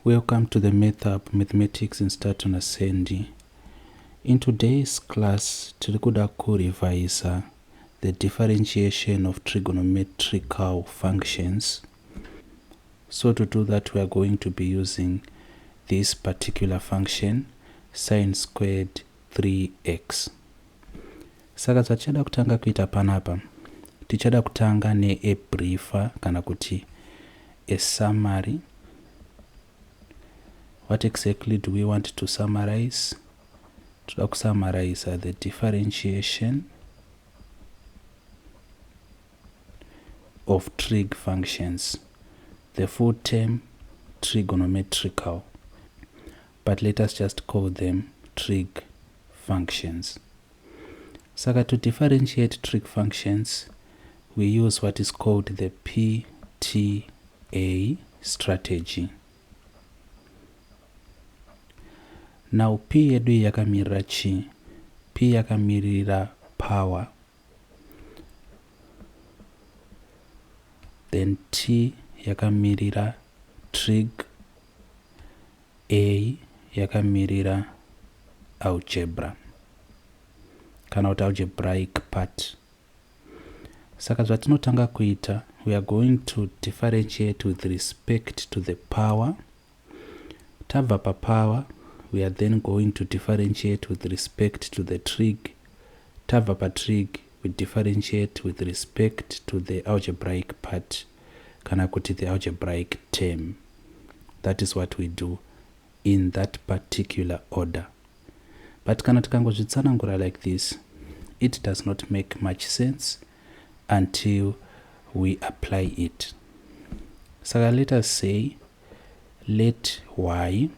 Welcome to the Math Mathematics in Start on Ascendi. In today's class, tirikuda kurevisa the differentiation of trigonometrical functions. So to do that, we are going to be using this particular function, sine squared 3x. Saka tichada kutanga kuita panapa, tichada kutanga ne a briefer kana kuti a summary. What exactly do we want to summarize? To summarize the differentiation of trig functions. The full term trigonometrical, but let us just call them trig functions. So to differentiate trig functions, we use what is called the PTA strategy. Now P yedu yakamirira chi? P yakamirira power. Then T yakamirira trig. A yakamirira algebra. Kana kuti algebraic part. Saka zvatinotanga kuita, we are going to differentiate with respect to the power. Tabva pa power, we are then going to differentiate with respect to the trig. Tabva pa trig, we differentiate with respect to the algebraic part, kana kuti the algebraic term. That is what we do in that particular order. But kana tikangozvitsanangura like this, it does not make much sense until we apply it. So let us say, let y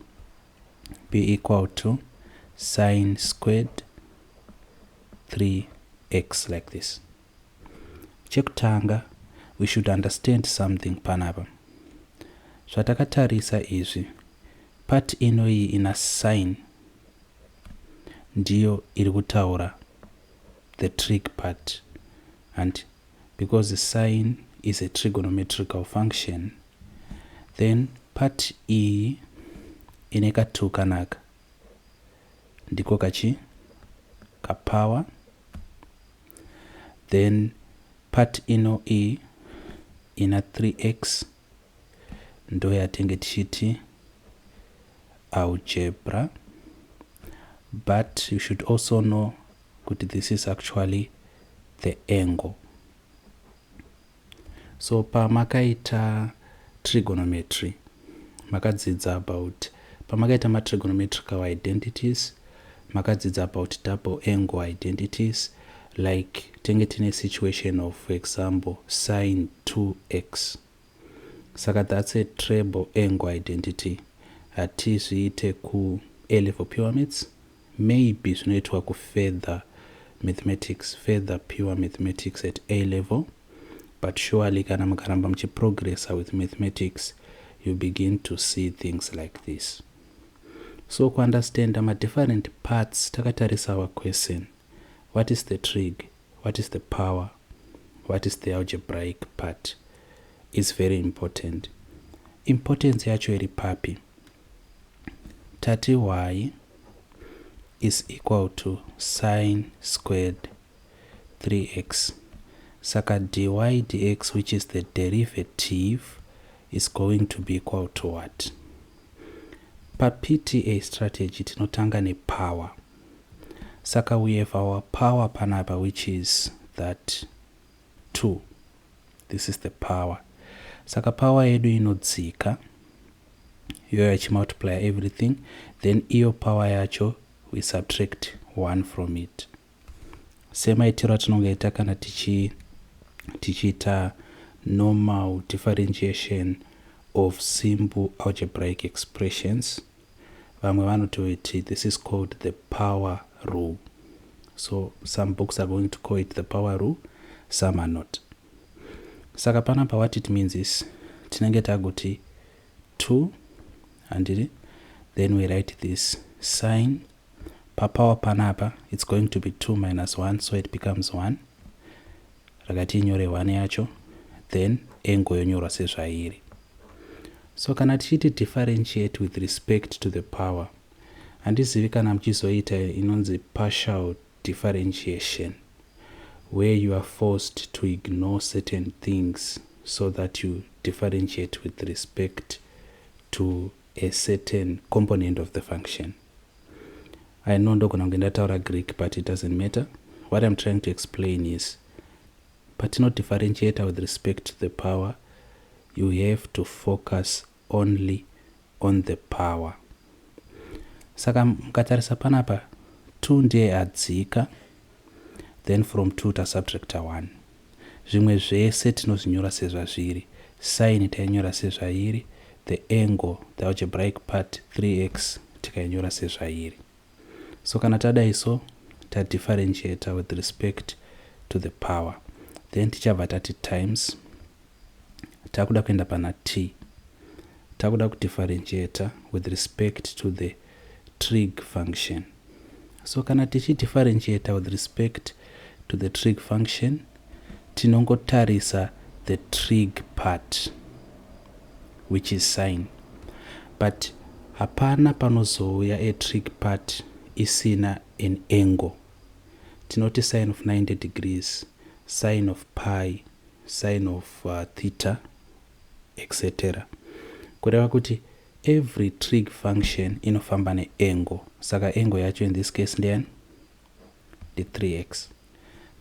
be equal to sine squared 3x like this. Chekutanga, we should understand something panapa. Zvatakatarisa izvi, part inoi ina sine ndiyo iri kutaura the trig part, and because the sine is a trigonometrical function, then part E ineka 2 kanaka ndiko kachi ka power. Then part ino E ina 3x ndo yatinge tichiti algebra. But you should also know that this is actually the angle. So pamakaita trigonometry, makadzidza about pamakaita ma trigonometrical identities, makadzidza about double angle identities, like tenge in a situation of, for example, sine 2x. Saka that's a treble angle identity. Atizviite ku A-level pure maths, maybe zvinoitwa ku further mathematics, further pure mathematics at A level, but surely kana mukaramba muchiprogressa with mathematics, you begin to see things like this. So to understand my different parts, takatarisa our question: what is the trig, what is the power, what is the algebraic part, is very important. Importance yacho iri papi. Tati y is equal to sine squared 3x. Saka dy dx, which is the derivative, is going to be equal to what? Pa PTA strategy tinotanga ne power. Saka we have our power panapa, which is that 2. This is the power. Saka power yedu inodzika, you multiply everything, then iyo power yacho we subtract 1 from it. Sema itiro tinongaita kana tichita normal differentiation of simple algebraic expressions. Vamwe vanoti this is called the power rule. So some books are going to call it the power rule, some are not. Saka panapa what it means is tinenge taguti 2, and then we write this sine pa power panapa, it's going to be 2 minus 1, so it becomes 1. Rakati nyore 1 yacho, then angle yonyorwa sezvairi. So kana tichiti differentiate with respect to the power, handizivi kana muchizoita inonzi partial differentiation, where you are forced to ignore certain things so that you differentiate with respect to a certain component of the function. I know ndogona kunge ndataura Greek, but it doesn't matter. What I'm trying to explain is, patino differentiate with respect to the power, you have to focus only on the power. Saka mukatarisa panapa 2 ndiye adzika, then from 2 tasubtracta 1. Zvimwe zvese tinozvinyora sezvazviri. Sin tainyora sezvairi, the angle, the algebraic part 3x tikainyora sezvairi. So kana tadai so tadifferentiate with respect to the power, then tichabva tati times, takuda kuenda pana t, takuda kudifferentiate with respect to the trig function. So kana tichidifferentiate with respect to the trig function, tinongotarisa the trig part, which is sine. But hapana panozouya a trig part isina an angle. Tinoti sine of 90 degrees, sine of pi, sine of theta, etc. Kureva kuti every trig function inofamba neangle. Saka angle yacho in this case ndiani? The 3x.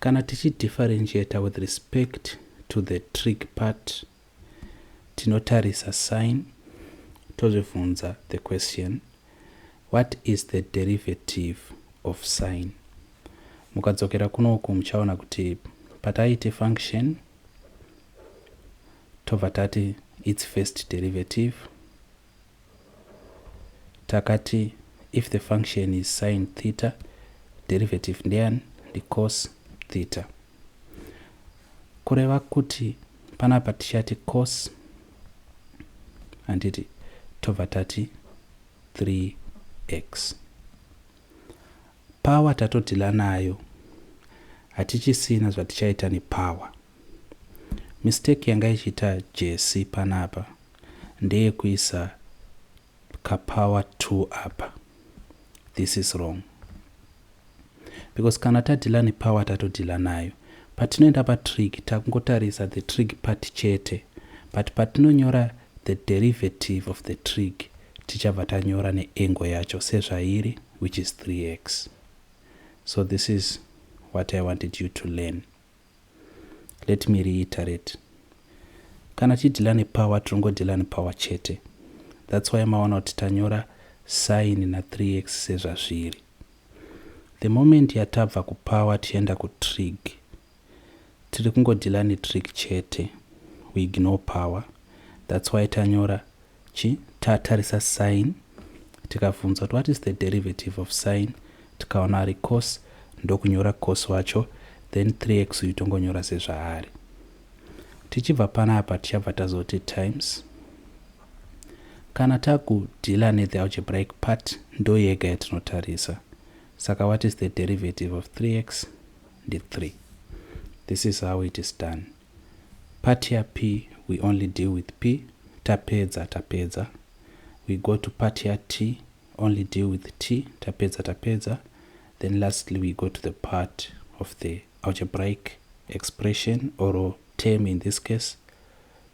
Kana tichidifferentiate with respect to the trig part, tinotarisa sine, tozvibvunza the question, what is the derivative of sine? Mukadzokera kunoku muchaona kuti pataite function tobva tati its first derivative, takati if the function is sine theta, derivative ndiani? The cos theta. Kureva kuti panapa tichati cos, handiti tobva tati 3x. Power tatodhila nayo, hatichisina zvatichaita nepower. Mistake yanga ichiita Jesse panapa ndeye kuisa kapower 2 apa. This is wrong. Because kana tadhila nepower tatodhila nayo, patinoenda patrig takungotarisa the trig part chete, but patinonyora the derivative of the trig tichabva tanyora neangle yacho sezvairi, which is 3x. So this is what I wanted you to learn. Let me reiterate. Kana tidhila nepower tinongodhila nepower chete. That's why maona kuti tanyora sine na 3x sezvazviri. The moment yatabva kupower tienda kutrig, tiri kungodhila netrig chete, we ignore power. That's why tanyora chi tatarisa sine, tikabvunza what is the derivative of sine, tikaona ari cos, ndokunyora cos wacho, then 3x uitongonyora sezvaari. Tichibva panapa tichabva tazoti times. Kana takudhila nethe algebraic part ndo yega yatinotarisa. Saka what is the derivative of 3x? The 3. This is how it is done. Part here p, we only deal with p. Tapedza. We go to part here t, only deal with t. Tapedza. Then lastly we go to the part of the algebraic expression or term in this case.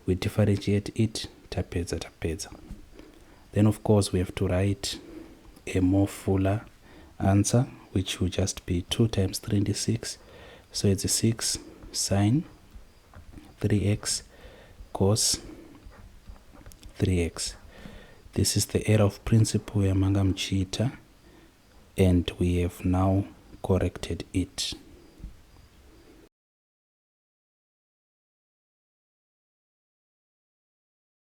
We differentiate it. Tapedza. Then of course we have to write a more fuller answer, which will just be 2 times 36. So it's a 6 sine 3x cos 3x. This is the error of principle yamanga mchiita, and we have now corrected it.